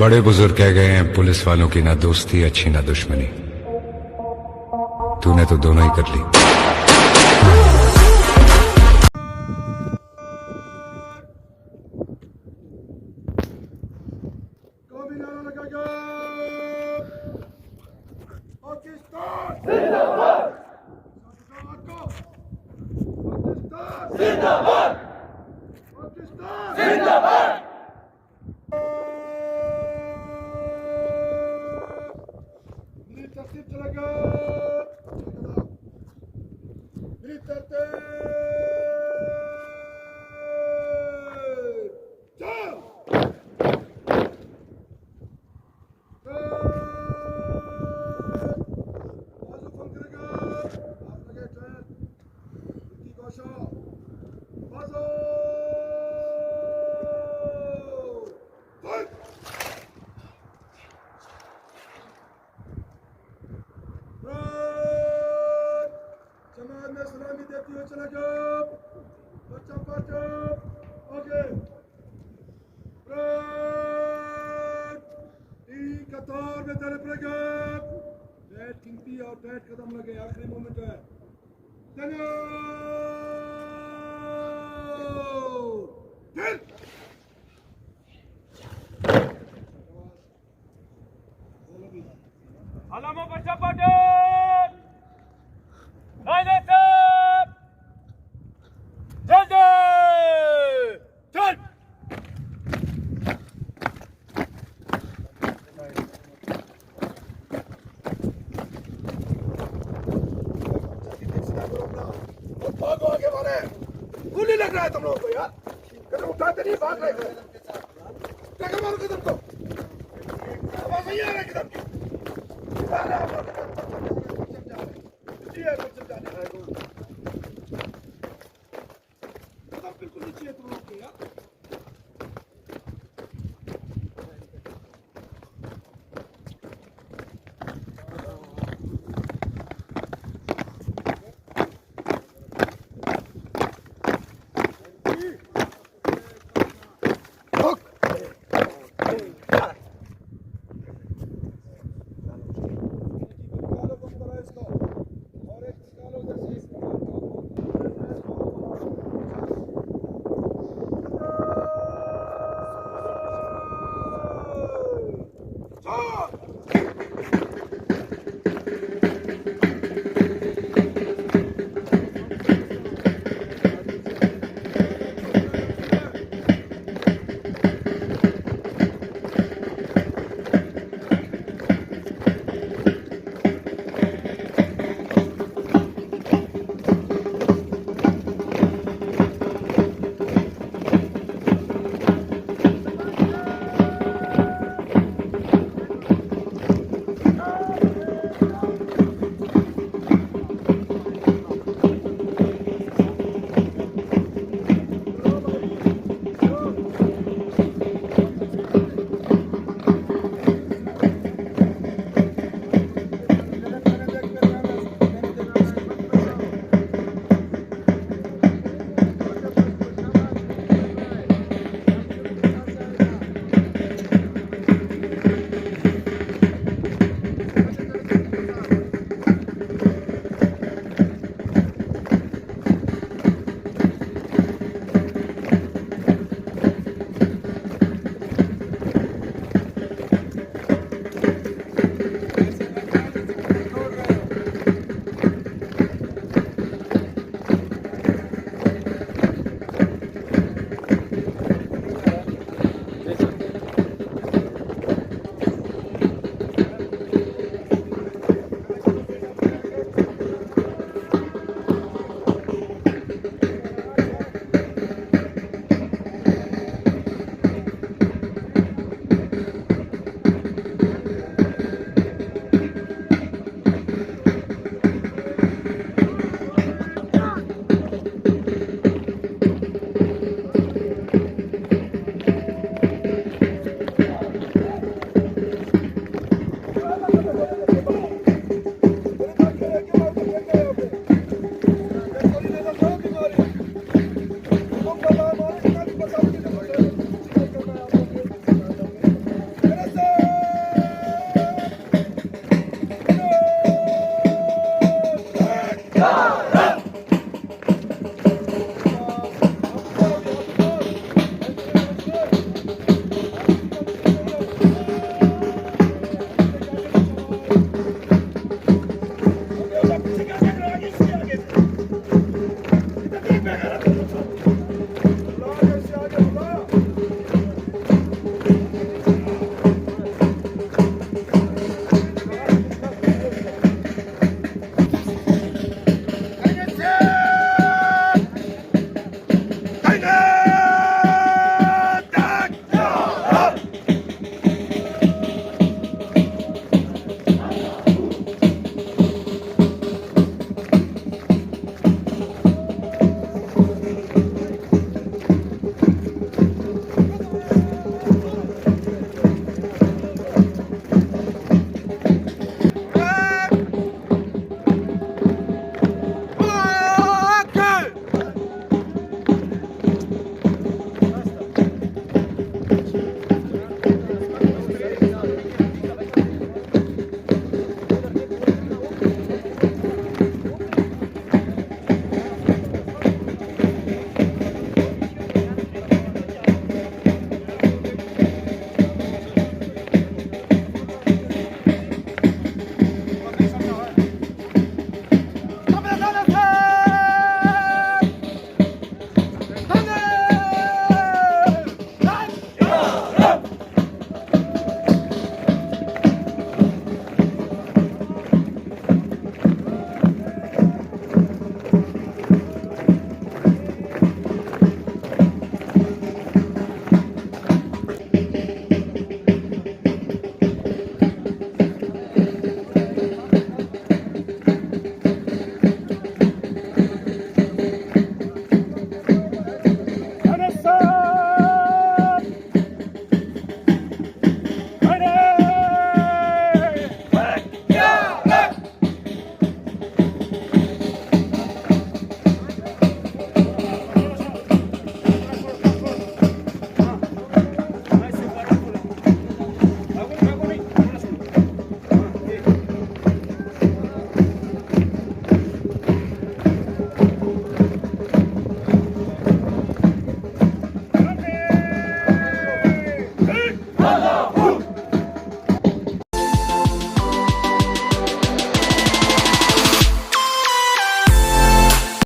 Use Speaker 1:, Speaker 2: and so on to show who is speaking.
Speaker 1: बड़े बुजुर्ग कह गए हैं पुलिस वालों की ना दोस्ती अच्छी ना दुश्मनी। तूने तो दोनों ही कर ली।
Speaker 2: पाकिस्तान जिंदाबाद। पाकिस्तान जिंदाबाद। पाकिस्तान जिंदाबाद। मेरी तरतीब चलेगा। मेरी तरतीब चल। जमात में सलामी देती हुए चला जाओ। बच्चा बच्चा आगे। कतार में तेरे पड़ेगा। बैट गिनती और बैट कदम लगे। आखिरी मोमेंट है।
Speaker 3: Alamo baca padan. Ada tap. Jadi. Chan.
Speaker 2: भागो आगे वाले। गोली लग रहा है तुम लोगों को यार। कदम उठाते नहीं भाग रहे हो। क्या मारो कदम को। आवाज नहीं आ रहा कदम की। जी है कुछ समझाने